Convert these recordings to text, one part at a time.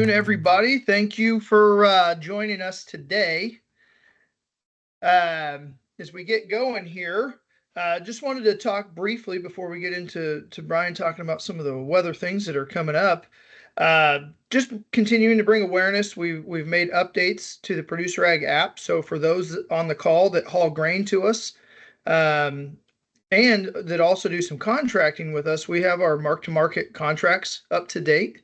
afternoon, everybody. Thank you for joining us today. As we get going here, just wanted to talk briefly before we get into Brian talking about some of the weather things that are coming up. Just continuing to bring awareness. We've made updates to the Producer Ag app. So for those on the call that haul grain to us, and that also do some contracting with us, we have our mark-to-market contracts up to date.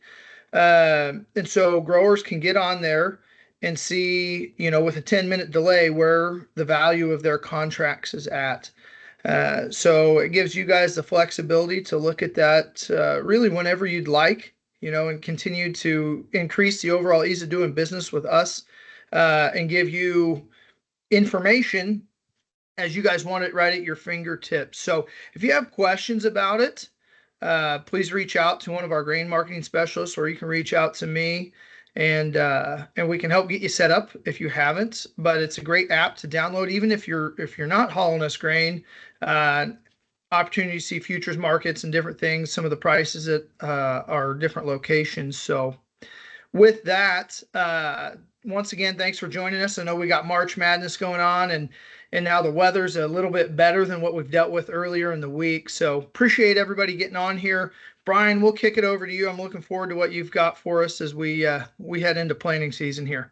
And so growers can get on there and see, with a 10-minute delay where the value of their contracts is at. So it gives you guys the flexibility to look at that really whenever you'd like, and continue to increase the overall ease of doing business with us and give you information as you guys want it right at your fingertips. So if you have questions about it, please reach out to one of our grain marketing specialists, or you can reach out to me, and we can help get you set up if you haven't. But it's a great app to download, even if you're not hauling us grain. Opportunity to see futures markets and different things, some of the prices at our different locations. So with that, once again, thanks for joining us. I know we got March Madness going on, and now the weather's a little bit better than what we've dealt with earlier in the week. So appreciate everybody getting on here. Brian, we'll kick it over to you. I'm looking forward to what you've got for us as we head into planting season here.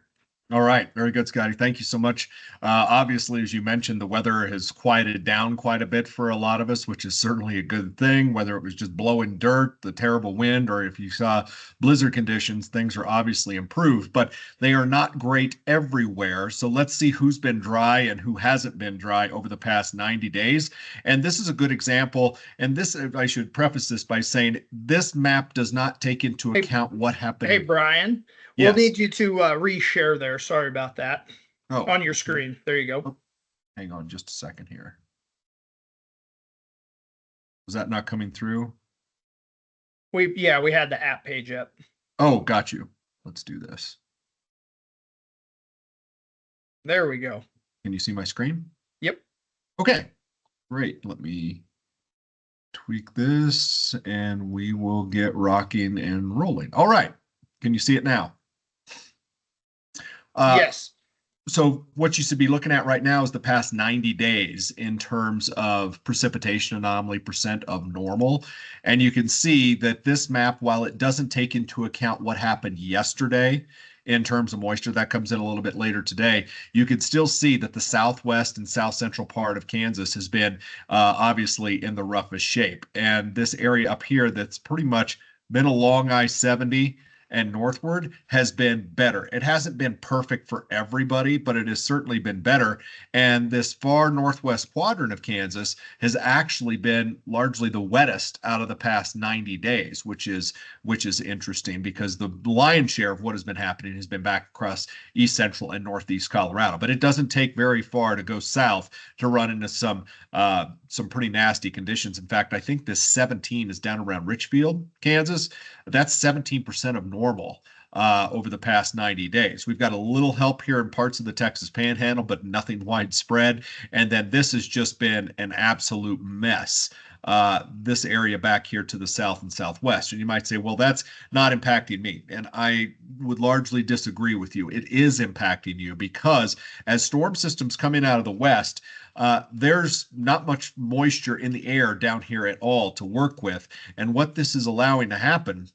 All right. Very good, Scotty. Thank you so much. Obviously, as you mentioned, the weather has quieted down quite a bit for a lot of us, which is certainly a good thing, whether it was just blowing dirt, the terrible wind, or if you saw blizzard conditions, things are obviously improved, but they are not great everywhere. So let's see who's been dry and who hasn't been dry over the past 90 days. And this is a good example. And this, I should preface this by saying this map does not take into account what happened. Hey, Brian. We'll need you to reshare there. Sorry about that. On your screen. There you go. Hang on just a second here. Was that not coming through? We had the app page up. Oh, got you. Let's do this. There we go. Can you see my screen? Yep. Okay, great. Let me tweak this and we will get rocking and rolling. All right. Can you see it now? Yes. So what you should be looking at right now is the past 90 days in terms of precipitation anomaly percent of normal. And you can see that this map, while it doesn't take into account what happened yesterday in terms of moisture, that comes in a little bit later today, you can still see that the southwest and south central part of Kansas has been obviously in the roughest shape. And this area up here that's pretty much been along I-70 and northward has been better. It hasn't been perfect for everybody, but it has certainly been better. And this far northwest quadrant of Kansas has actually been largely the wettest out of the past 90 days, which is interesting because the lion's share of what has been happening has been back across east central and northeast Colorado. But it doesn't take very far to go south to run into some pretty nasty conditions. In fact, I think this 17 is down around Richfield, Kansas. That's 17% of normal over the past 90 days. We've got a little help here in parts of the Texas Panhandle, but nothing widespread. And then this has just been an absolute mess. This area back here to the south and southwest. And you might say, well, that's not impacting me. And I would largely disagree with you. It is impacting you because as storm systems come in out of the west, there's not much moisture in the air down here at all to work with. And what this is allowing to happen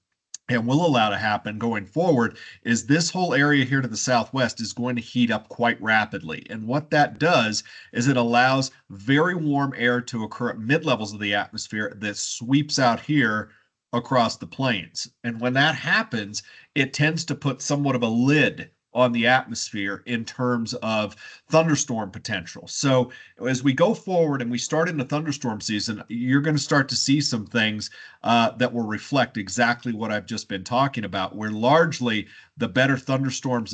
and will allow to happen going forward is this whole area here to the southwest is going to heat up quite rapidly. And what that does is it allows very warm air to occur at mid-levels of the atmosphere that sweeps out here across the plains. And when that happens, it tends to put somewhat of a lid on the atmosphere in terms of thunderstorm potential. So as we go forward and we start into thunderstorm season, you're going to start to see some things that will reflect exactly what I've just been talking about, where largely the better thunderstorm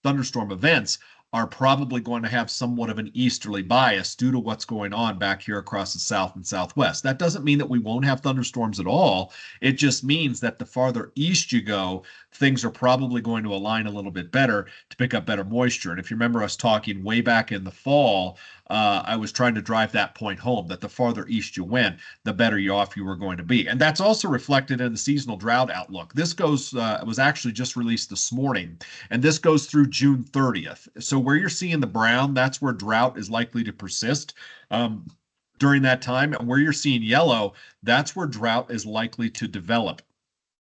events are probably going to have somewhat of an easterly bias due to what's going on back here across the south and southwest. That doesn't mean that we won't have thunderstorms at all. It just means that the farther east you go, things are probably going to align a little bit better to pick up better moisture. And if you remember us talking way back in the fall, I was trying to drive that point home that the farther east you went, the better off you were going to be. And that's also reflected in the seasonal drought outlook. This was actually just released this morning, and this goes through June 30th. So where you're seeing the brown, that's where drought is likely to persist. During that time, and where you're seeing yellow, that's where drought is likely to develop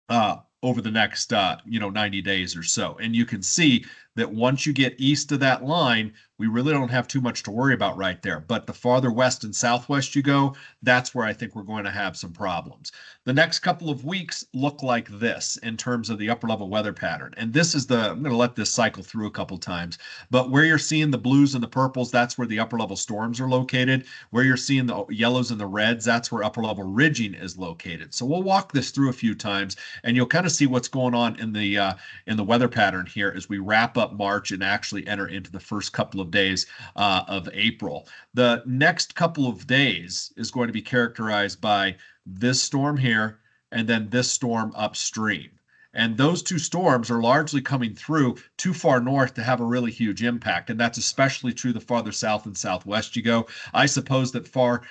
over the next 90 days or so. And you can see that once you get east of that line, we really don't have too much to worry about right there. But the farther west and southwest you go, that's where I think we're going to have some problems. The next couple of weeks look like this in terms of the upper level weather pattern. And this is I'm going to let this cycle through a couple times, but where you're seeing the blues and the purples, that's where the upper level storms are located. Where you're seeing the yellows and the reds, that's where upper level ridging is located. So we'll walk this through a few times, and you'll kind of see what's going on in the weather pattern here as we wrap up March and actually enter into the first couple of days of April. The next couple of days is going to be characterized by this storm here and then this storm upstream. And those two storms are largely coming through too far north to have a really huge impact. And that's especially true the farther south and southwest you go. I suppose that far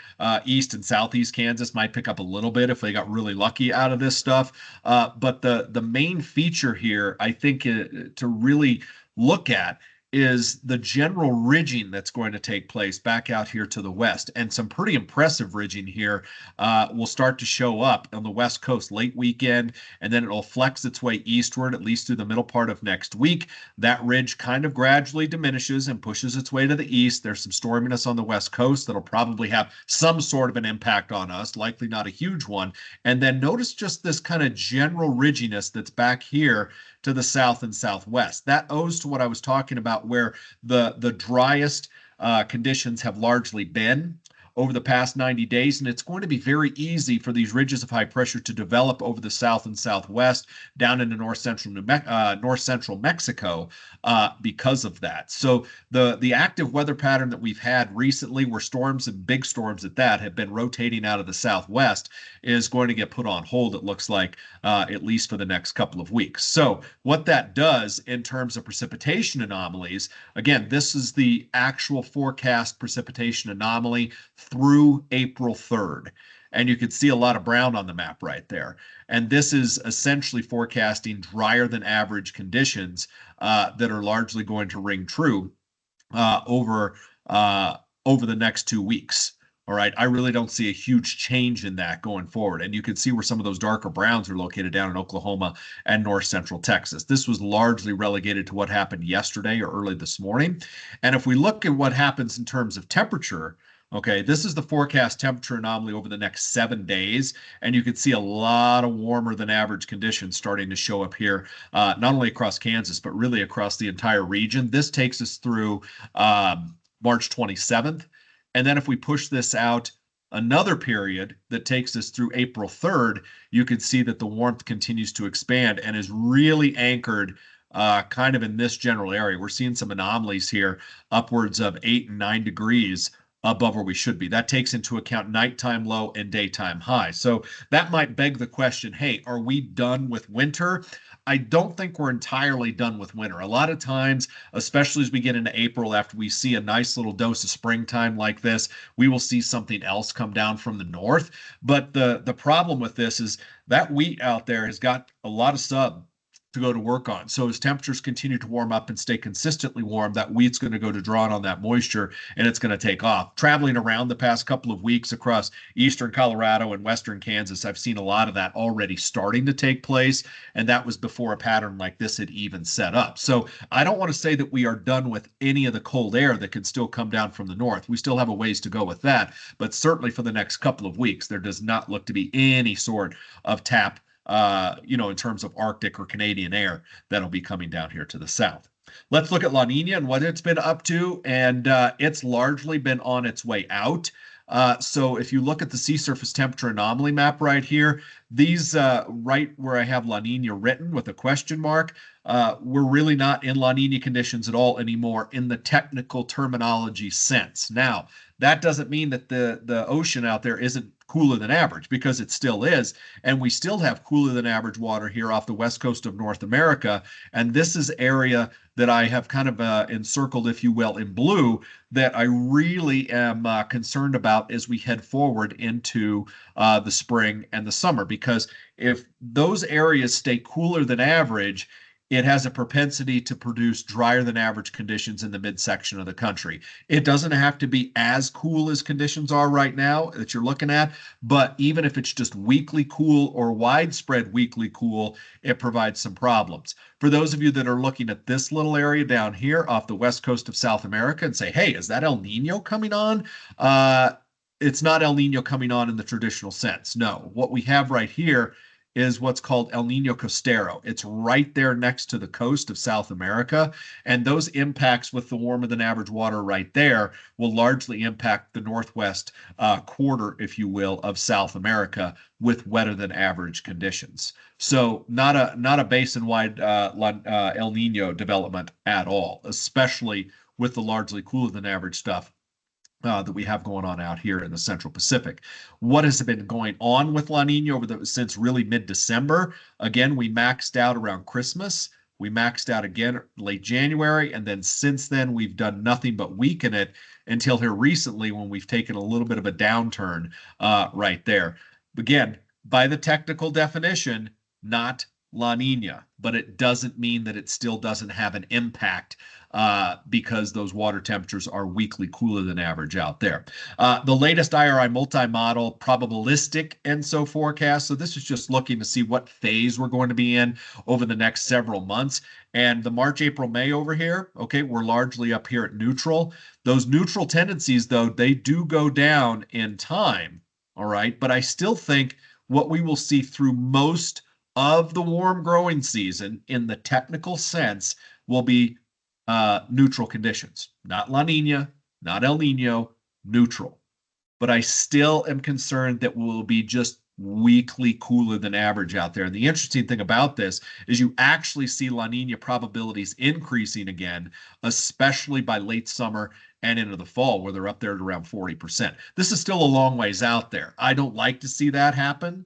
east and southeast Kansas might pick up a little bit if they got really lucky out of this stuff. But the main feature here, I think, to really look at is the general ridging that's going to take place back out here to the west. And some pretty impressive ridging here will start to show up on the west coast late weekend, and then it'll flex its way eastward, at least through the middle part of next week. That ridge kind of gradually diminishes and pushes its way to the east. There's some storminess on the west coast that'll probably have some sort of an impact on us, likely not a huge one. And then notice just this kind of general ridginess that's back here to the south and southwest. That owes to what I was talking about, where the driest conditions have largely been over the past 90 days, and it's going to be very easy for these ridges of high pressure to develop over the south and southwest down into north central Mexico because of that. So the active weather pattern that we've had recently, where storms and big storms at that have been rotating out of the southwest, is going to get put on hold, it looks like, at least for the next couple of weeks. So what that does in terms of precipitation anomalies, again, this is the actual forecast precipitation anomaly through April 3rd. And you can see a lot of brown on the map right there. And this is essentially forecasting drier than average conditions that are largely going to ring true over the next 2 weeks. All right, I really don't see a huge change in that going forward. And you can see where some of those darker browns are located down in Oklahoma and north central Texas. This was largely relegated to what happened yesterday or early this morning. And if we look at what happens in terms of temperature, okay, this is the forecast temperature anomaly over the next 7 days, and you can see a lot of warmer than average conditions starting to show up here, not only across Kansas, but really across the entire region. This takes us through March 27th. And then if we push this out another period that takes us through April 3rd, you can see that the warmth continues to expand and is really anchored kind of in this general area. We're seeing some anomalies here, upwards of 8 and 9 degrees above where we should be. That takes into account nighttime low and daytime high. So that might beg the question, hey, are we done with winter? I don't think we're entirely done with winter. A lot of times, especially as we get into April, after we see a nice little dose of springtime like this, we will see something else come down from the north. But the problem with this is that wheat out there has got a lot of sub to go to work on. So as temperatures continue to warm up and stay consistently warm, that wheat's going to go to draw on that moisture, and it's going to take off. Traveling around the past couple of weeks across eastern Colorado and western Kansas, I've seen a lot of that already starting to take place, and that was before a pattern like this had even set up. So I don't want to say that we are done with any of the cold air that can still come down from the north. We still have a ways to go with that, but certainly for the next couple of weeks, there does not look to be any sort of tap in terms of Arctic or Canadian air that'll be coming down here to the south. Let's look at La Nina and what it's been up to, and it's largely been on its way out. So if you look at the sea surface temperature anomaly map right here, these right where I have La Nina written with a question mark, we're really not in La Nina conditions at all anymore in the technical terminology sense. Now, that doesn't mean that the ocean out there isn't cooler than average, because it still is. And we still have cooler than average water here off the west coast of North America. And this is area that I have kind of encircled, if you will, in blue, that I really am concerned about as we head forward into the spring and the summer. Because if those areas stay cooler than average, it has a propensity to produce drier than average conditions in the midsection of the country. It doesn't have to be as cool as conditions are right now that you're looking at, but even if it's just weekly cool or widespread weekly cool, it provides some problems. For those of you that are looking at this little area down here off the west coast of South America and say, hey, is that El Nino coming on? It's not El Nino coming on in the traditional sense. No, what we have right here is what's called El Nino Costero. It's right there next to the coast of South America. And those impacts with the warmer than average water right there will largely impact the northwest quarter, if you will, of South America with wetter than average conditions. So not a basin-wide El Nino development at all, especially with the largely cooler than average stuff that we have going on out here in the Central Pacific. What has been going on with La Nina since really mid-December? Again, we maxed out around Christmas. We maxed out again late January, and then since then we've done nothing but weaken it until here recently when we've taken a little bit of a downturn right there. Again, by the technical definition, not La Nina, but it doesn't mean that it still doesn't have an impact because those water temperatures are weekly cooler than average out there. The latest IRI multi-model probabilistic ENSO forecast. So this is just looking to see what phase we're going to be in over the next several months. And the March, April, May over here, okay, we're largely up here at neutral. Those neutral tendencies, though, they do go down in time, all right? But I still think what we will see through most of the warm growing season in the technical sense will be neutral conditions, not La Nina, not El Nino, neutral. But I still am concerned that we'll be just weekly cooler than average out there. And the interesting thing about this is you actually see La Nina probabilities increasing again, especially by late summer and into the fall, where they're up there at around 40%. This is still a long ways out there. I don't like to see that happen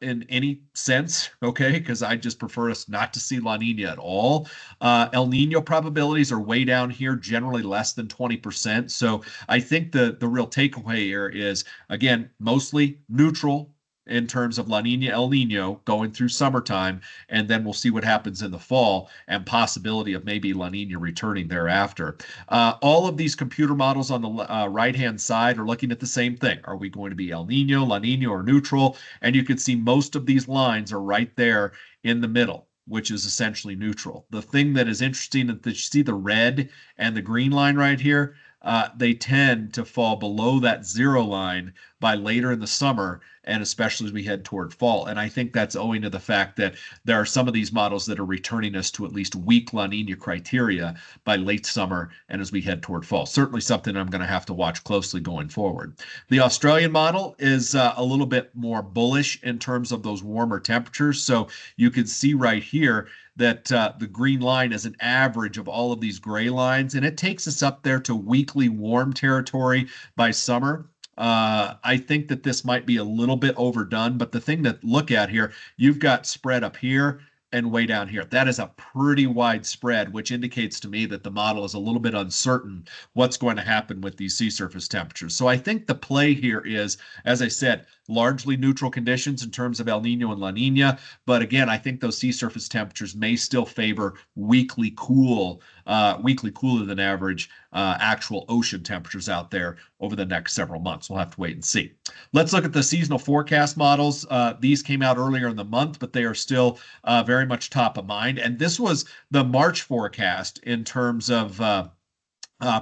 in any sense, okay, because I just prefer us not to see La Nina at all. El Nino probabilities are way down here, generally less than 20%. So I think the real takeaway here is, again, mostly neutral in terms of La Nina, El Nino going through summertime, and then we'll see what happens in the fall and possibility of maybe La Nina returning thereafter. All of these computer models on the right-hand side are looking at the same thing. Are we going to be El Nino, La Nina, or neutral? And you can see most of these lines are right there in the middle, which is essentially neutral. The thing that is interesting is that you see the red and the green line right here, they tend to fall below that zero line by later in the summer, and especially as we head toward fall. And I think that's owing to the fact that there are some of these models that are returning us to at least weak La Nina criteria by late summer and as we head toward fall. Certainly something I'm going to have to watch closely going forward. The Australian model is a little bit more bullish in terms of those warmer temperatures. So you can see right here that the green line is an average of all of these gray lines, and it takes us up there to weekly warm territory by summer. I think that this might be a little bit overdone, but the thing to look at here, you've got spread up here and way down here. That is a pretty wide spread, which indicates to me that the model is a little bit uncertain what's going to happen with these sea surface temperatures. So I think the play here is, as I said, largely neutral conditions in terms of El Nino and La Nina. But again, I think those sea surface temperatures may still favor weekly cooler than average actual ocean temperatures out there over the next several months. We'll have to wait and see. Let's look at the seasonal forecast models. These came out earlier in the month, but they are still very much top of mind. And this was the March forecast in terms of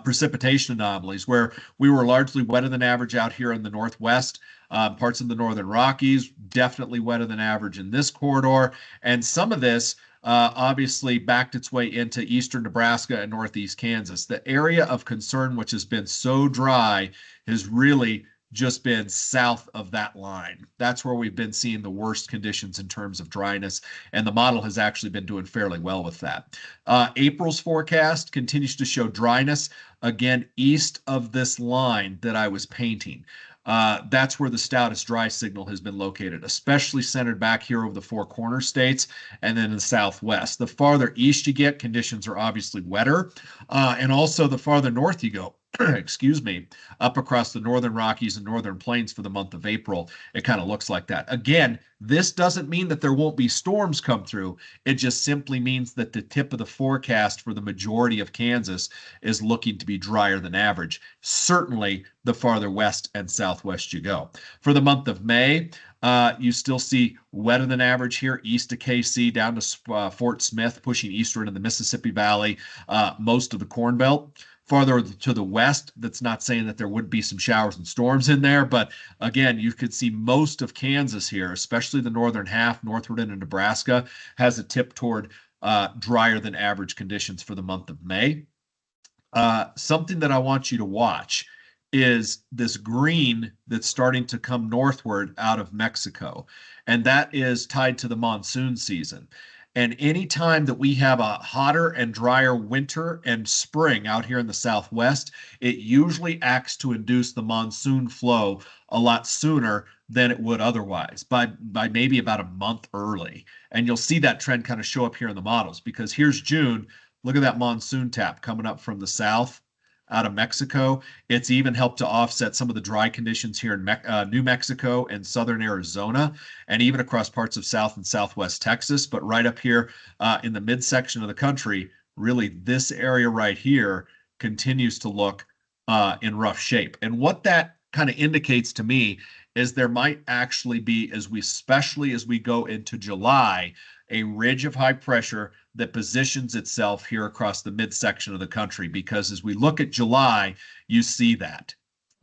precipitation anomalies, where we were largely wetter than average out here in the Northwest. Parts of the Northern Rockies, definitely wetter than average in this corridor. And some of this obviously backed its way into eastern Nebraska and northeast Kansas. The area of concern, which has been so dry, has really just been south of that line. That's where we've been seeing the worst conditions in terms of dryness, and the model has actually been doing fairly well with that. April's forecast continues to show dryness, again, east of this line that I was painting. That's where the stoutest dry signal has been located, especially centered back here over the Four Corner states and then in the Southwest. The farther east you get, conditions are obviously wetter. And also the farther north you go, excuse me, up across the northern Rockies and northern plains for the month of April, it kind of looks like that. Again, this doesn't mean that there won't be storms come through. It just simply means that the tip of the forecast for the majority of Kansas is looking to be drier than average. Certainly the farther west and southwest you go. For the month of May, you still see wetter than average here, east of KC down to Fort Smith, pushing eastward in the Mississippi Valley, most of the Corn Belt. Farther to the west, that's not saying that there would be some showers and storms in there, but again, you could see most of Kansas here, especially the northern half, northward into Nebraska, has a tip toward drier than average conditions for the month of May. Something that I want you to watch is this green that's starting to come northward out of Mexico, and that is tied to the monsoon season. And anytime that we have a hotter and drier winter and spring out here in the Southwest, it usually acts to induce the monsoon flow a lot sooner than it would otherwise, by maybe about a month early. And you'll see that trend kind of show up here in the models, because here's June. Look at that monsoon tap coming up from the south out of Mexico. It's even helped to offset some of the dry conditions here in New Mexico and southern Arizona, and even across parts of South and Southwest Texas. But right up here in the midsection of the country, really this area right here continues to look in rough shape. And what that kind of indicates to me is there might actually be, especially as we go into July, a ridge of high pressure that positions itself here across the midsection of the country. Because as we look at July, you see that,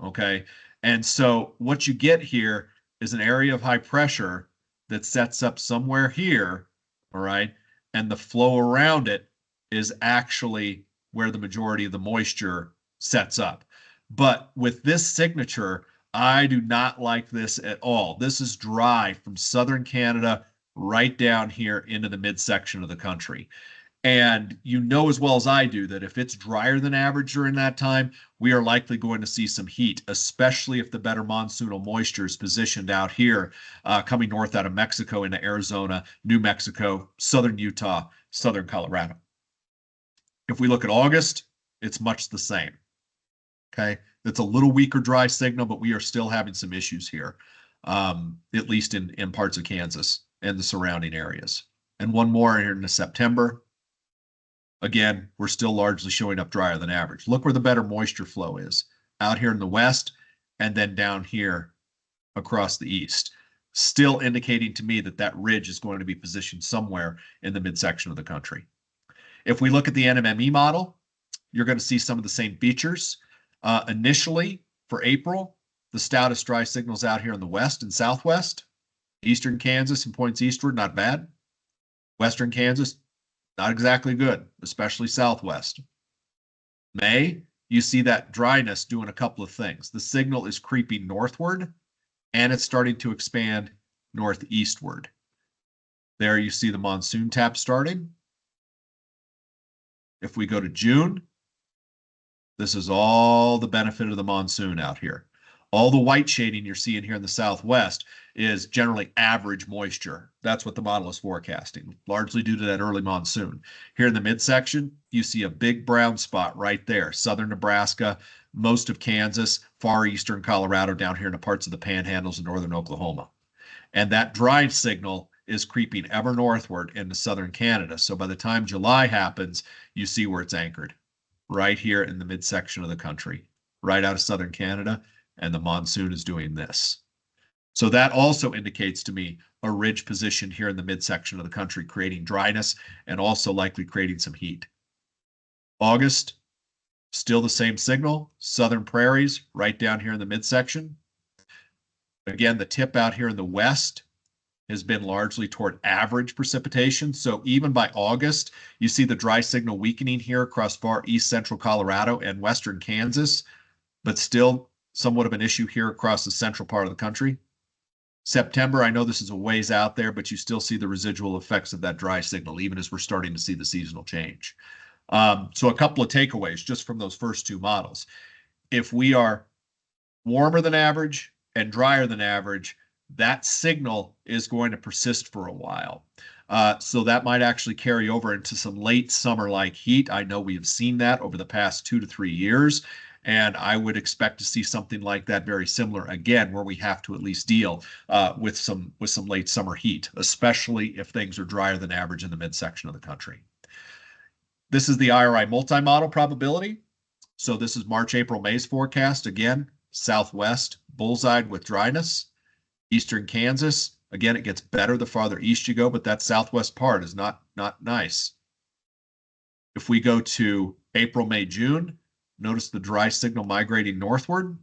okay? And so what you get here is an area of high pressure that sets up somewhere here, all right? And the flow around it is actually where the majority of the moisture sets up. But with this signature, I do not like this at all. This is dry from southern Canada right down here into the midsection of the country. And you know as well as I do that if it's drier than average during that time, we are likely going to see some heat, especially if the better monsoonal moisture is positioned out here, coming north out of Mexico into Arizona, New Mexico, southern Utah, southern Colorado. If we look at August, it's much the same. Okay, it's a little weaker dry signal, but we are still having some issues here, at least in parts of Kansas and the surrounding areas. And one more here into September. Again, we're still largely showing up drier than average. Look where the better moisture flow is, out here in the west and then down here across the east. Still indicating to me that that ridge is going to be positioned somewhere in the midsection of the country. If we look at the NMME model, you're going to see some of the same features. Initially, for April, the stoutest dry signals out here in the west and southwest. Eastern Kansas and points eastward, not bad. Western Kansas, not exactly good, especially southwest. May, you see that dryness doing a couple of things. The signal is creeping northward, and it's starting to expand northeastward. There you see the monsoon tap starting. If we go to June, this is all the benefit of the monsoon out here. All the white shading you're seeing here in the southwest is generally average moisture. That's what the model is forecasting, largely due to that early monsoon. Here in the midsection, you see a big brown spot right there. Southern Nebraska, most of Kansas, far eastern Colorado, down here in the parts of the panhandles in northern Oklahoma. And that dry signal is creeping ever northward into southern Canada. So by the time July happens, you see where it's anchored, right here in the midsection of the country, right out of southern Canada. And the monsoon is doing this. So that also indicates to me a ridge position here in the midsection of the country, creating dryness and also likely creating some heat. August, still the same signal, southern prairies right down here in the midsection. Again, the tip out here in the west has been largely toward average precipitation. So even by August, you see the dry signal weakening here across far east central Colorado and western Kansas, but still somewhat of an issue here across the central part of the country. September, I know this is a ways out there, but you still see the residual effects of that dry signal, even as we're starting to see the seasonal change. So a couple of takeaways just from those first two models. If we are warmer than average and drier than average, that signal is going to persist for a while. So that might actually carry over into some late summer-like heat. I know we have seen that over the past 2 to 3 years, and I would expect to see something like that very similar again, where we have to at least deal with some late summer heat, especially if things are drier than average in the midsection of the country. This is the IRI multi-model probability. So this is March, April, May's forecast. Again, Southwest bullseyed with dryness. Eastern Kansas, again, it gets better the farther east you go, but that southwest part is not nice. If we go to April, May, June, notice the dry signal migrating northward.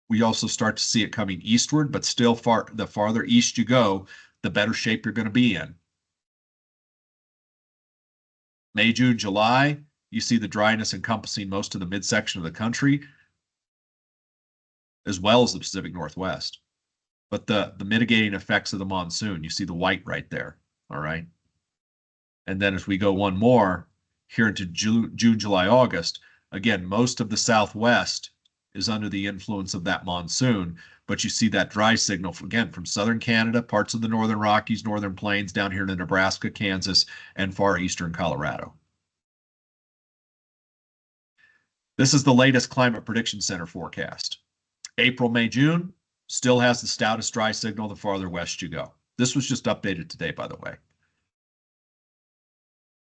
We also start to see it coming eastward, but still the farther east you go, the better shape you're going to be in. May, June, July, you see the dryness encompassing most of the midsection of the country, as well as the Pacific Northwest. But the mitigating effects of the monsoon, you see the white right there, all right? And then as we go one more, here into June, July, August, again, most of the Southwest is under the influence of that monsoon, but you see that dry signal, again, from southern Canada, parts of the northern Rockies, northern plains, down here to Nebraska, Kansas, and far eastern Colorado. This is the latest Climate Prediction Center forecast. April, May, June still has the stoutest dry signal the farther west you go. This was just updated today, by the way.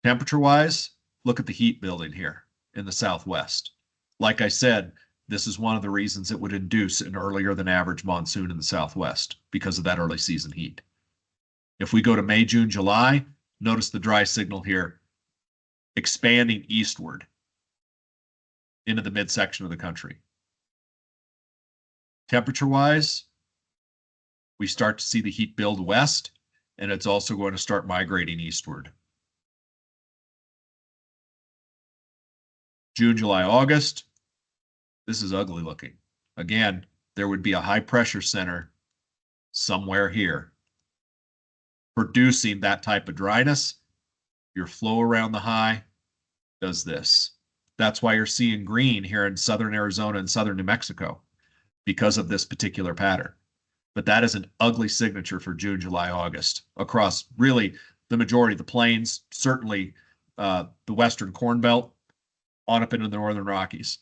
Temperature-wise, look at the heat building here in the Southwest. Like I said, this is one of the reasons it would induce an earlier than average monsoon in the Southwest because of that early season heat. If we go to May, June, July, notice the dry signal here expanding eastward into the midsection of the country. Temperature-wise, we start to see the heat build west, and it's also going to start migrating eastward. June, July, August, this is ugly looking. Again, there would be a high pressure center somewhere here producing that type of dryness. Your flow around the high does this. That's why you're seeing green here in southern Arizona and southern New Mexico, because of this particular pattern. But that is an ugly signature for June, July, August across really the majority of the plains, certainly the western Corn Belt, on up into the northern Rockies.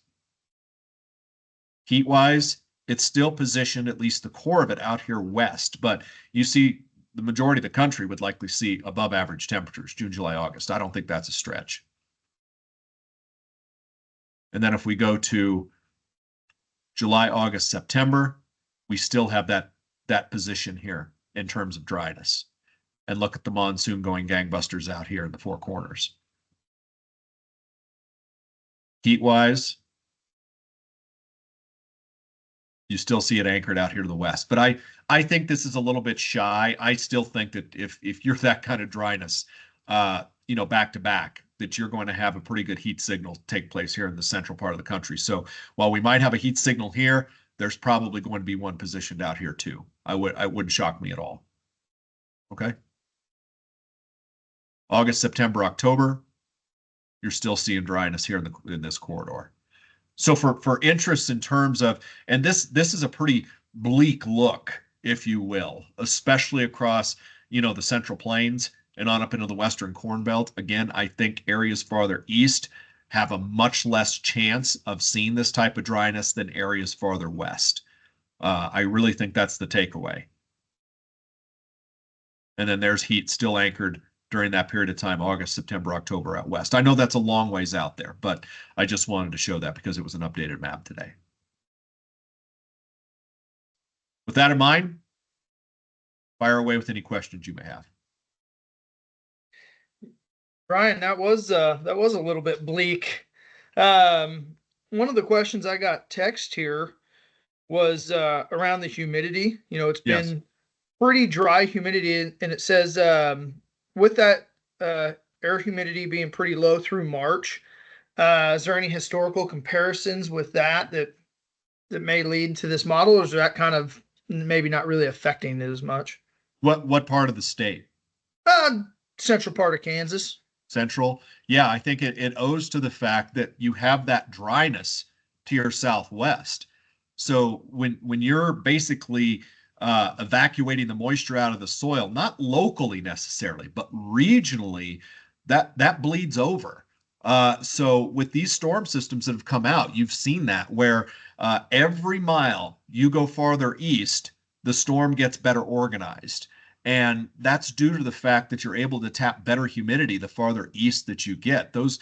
Heat-wise, it's still positioned, at least the core of it, out here west, but you see the majority of the country would likely see above average temperatures, June, July, August. I don't think that's a stretch. And then if we go to July, August, September, we still have that position here in terms of dryness. And look at the monsoon going gangbusters out here in the Four Corners. Heat-wise, you still see it anchored out here to the west. But I think this is a little bit shy. I still think that if you're that kind of dryness, back to back, that you're going to have a pretty good heat signal take place here in the central part of the country. So while we might have a heat signal here, there's probably going to be one positioned out here too. I wouldn't shock me at all. Okay. August, September, October, you're still seeing dryness here in this corridor. So for interest in terms of, and this is a pretty bleak look, if you will, especially across, the Central Plains and on up into the Western Corn Belt. Again, I think areas farther east have a much less chance of seeing this type of dryness than areas farther west. I really think that's the takeaway. And then there's heat still anchored during that period of time, August, September, October out west. I know that's a long ways out there, but I just wanted to show that because it was an updated map today. With that in mind, fire away with any questions you may have. Brian, that was a little bit bleak. One of the questions I got text here was around the humidity. It's been pretty dry humidity, and it says with that air humidity being pretty low through March, is there any historical comparisons with that may lead to this model, or is that kind of maybe not really affecting it as much? What part of the state? Central part of Kansas. Central. Yeah, I think it owes to the fact that you have that dryness to your southwest. So when you're basically evacuating the moisture out of the soil, not locally necessarily, but regionally, that bleeds over. So with these storm systems that have come out, you've seen that where every mile you go farther east, the storm gets better organized. And that's due to the fact that you're able to tap better humidity the farther east that you get. Those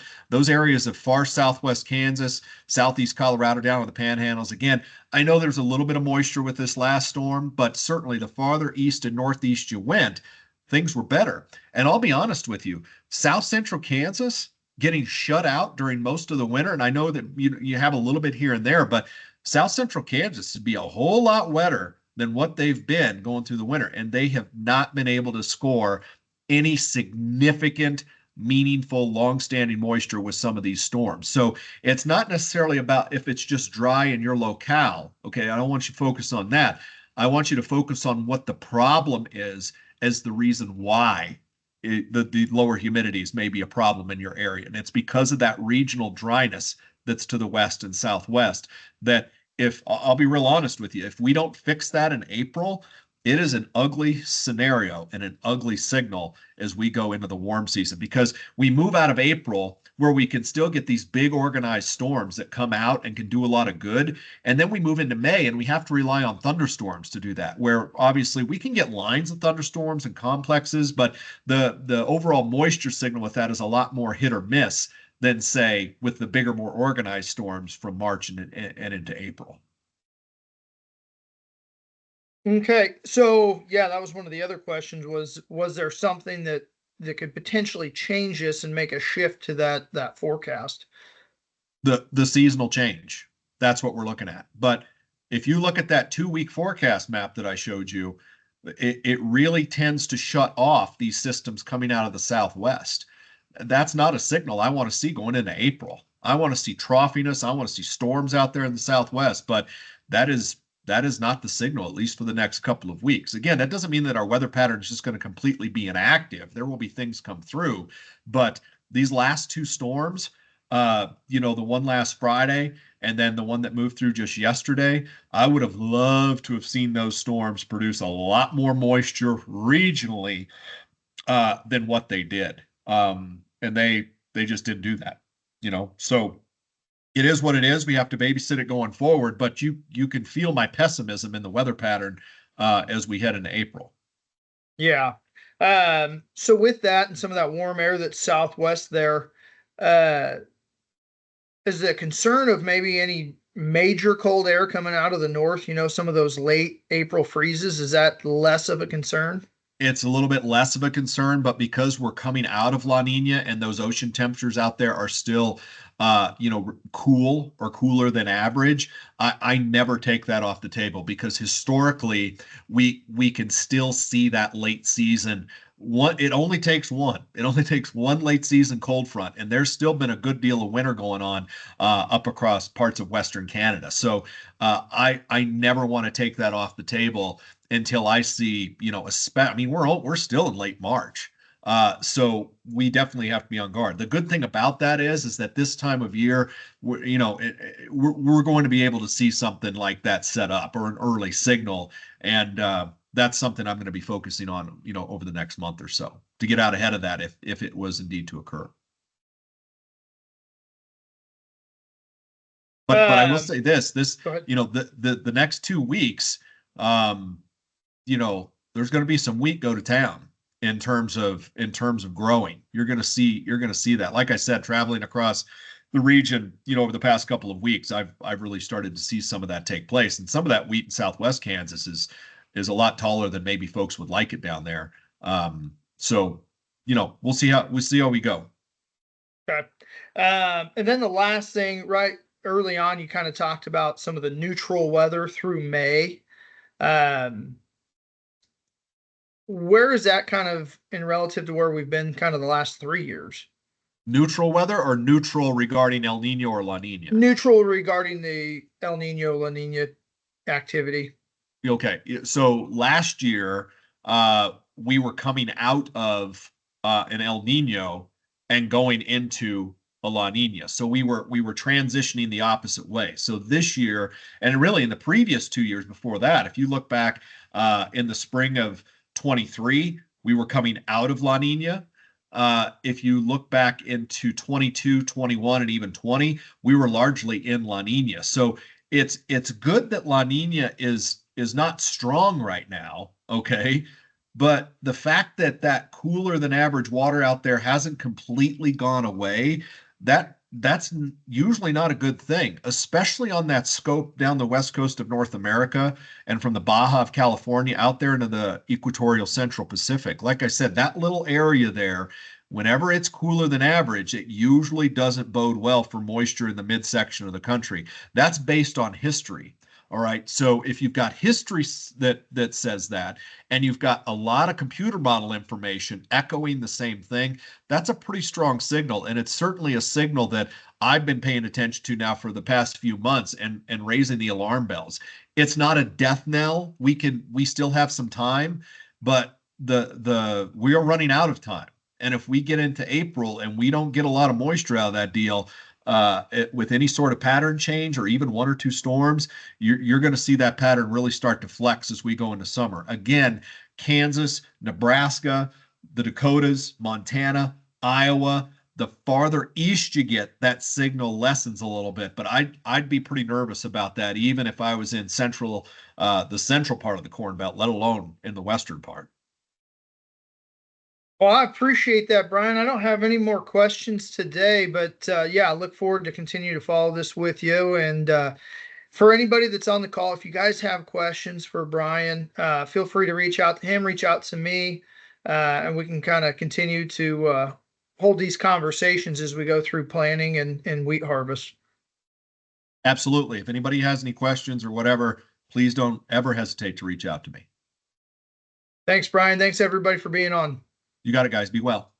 areas of far southwest Kansas, southeast Colorado, down to the panhandles. Again, I know there's a little bit of moisture with this last storm, but certainly the farther east and northeast you went, things were better. And I'll be honest with you, south central Kansas getting shut out during most of the winter, and I know that you have a little bit here and there, but south central Kansas would be a whole lot wetter than what they've been going through the winter, and they have not been able to score any significant, meaningful, long-standing moisture with some of these storms. So it's not necessarily about if it's just dry in your locale. Okay, I don't want you to focus on that. I want you to focus on what the problem is as the reason why the lower humidities may be a problem in your area. And it's because of that regional dryness that's to the west and southwest that if I'll be real honest with you, if we don't fix that in April, it is an ugly scenario and an ugly signal as we go into the warm season because we move out of April where we can still get these big organized storms that come out and can do a lot of good. And then we move into May and we have to rely on thunderstorms to do that, where obviously we can get lines of thunderstorms and complexes, but the overall moisture signal with that is a lot more hit or miss than say with the bigger, more organized storms from March and into April. Okay, so yeah, that was one of the other questions was there something that could potentially change this and make a shift to that forecast? The seasonal change. That's what we're looking at. But if you look at that 2-week forecast map that I showed you, it really tends to shut off these systems coming out of the southwest. That's not a signal I want to see going into April. I want to see troughiness. I want to see storms out there in the southwest, but that is not the signal, at least for the next couple of weeks. Again, that doesn't mean that our weather pattern is just going to completely be inactive. There will be things come through, but these last two storms, the one last Friday and then the one that moved through just yesterday, I would have loved to have seen those storms produce a lot more moisture regionally than what they did. And they just didn't do that, so it is what it is. We have to babysit it going forward, but you can feel my pessimism in the weather pattern as we head into April. Yeah. So with that and some of that warm air that's southwest there, is the concern of maybe any major cold air coming out of the north, some of those late April freezes, is that less of a concern? It's a little bit less of a concern, but because we're coming out of La Nina and those ocean temperatures out there are still, cool or cooler than average, I never take that off the table because historically we can still see that late season. It only takes one late season cold front, and there's still been a good deal of winter going on up across parts of Western Canada. So I never want to take that off the table until I see, we're still in late March. So we definitely have to be on guard. The good thing about that is that this time of year, we're going to be able to see something like that set up or an early signal. And that's something I'm going to be focusing on, over the next month or so to get out ahead of that if it was indeed to occur. But I will say this, the next 2 weeks, there's going to be some wheat go to town in terms of growing. You're going to see that. Like I said, traveling across the region, over the past couple of weeks, I've really started to see some of that take place. And some of that wheat in Southwest Kansas is a lot taller than maybe folks would like it down there. So, we'll see how we go. Okay. And then the last thing, right early on, you kind of talked about some of the neutral weather through May. Where is that kind of in relative to where we've been kind of the last 3 years? Neutral weather or neutral regarding El Nino or La Nina? Neutral regarding the El Nino, La Nina activity. Okay. So last year, we were coming out of an El Nino and going into a La Nina. So we were transitioning the opposite way. So this year, and really in the previous 2 years before that, if you look back in the spring of 23, we were coming out of La Nina. If you look back into 22, 21, and even 20, we were largely in La Nina. So it's good that La Nina is not strong right now, okay? But the fact that that cooler than average water out there hasn't completely gone away, that's usually not a good thing, especially on that scope down the west coast of North America and from the Baja of California out there into the equatorial central Pacific. Like I said, that little area there, whenever it's cooler than average, it usually doesn't bode well for moisture in the midsection of the country. That's based on history. All right. So if you've got history that says that, and you've got a lot of computer model information echoing the same thing, that's a pretty strong signal. And it's certainly a signal that I've been paying attention to now for the past few months and raising the alarm bells. It's not a death knell. We still have some time, but we are running out of time. And if we get into April and we don't get a lot of moisture out of that deal, with any sort of pattern change or even 1 or 2 storms, you're going to see that pattern really start to flex as we go into summer. Again, Kansas, Nebraska, the Dakotas, Montana, Iowa, the farther east you get, that signal lessens a little bit. But I'd be pretty nervous about that, even if I was in the central part of the Corn Belt, let alone in the western part. Well, I appreciate that, Brian. I don't have any more questions today, but yeah, I look forward to continue to follow this with you. And for anybody that's on the call, if you guys have questions for Brian, feel free to reach out to him, reach out to me, and we can kind of continue to hold these conversations as we go through planning and wheat harvest. Absolutely. If anybody has any questions or whatever, please don't ever hesitate to reach out to me. Thanks, Brian. Thanks, everybody, for being on. You got it, guys. Be well.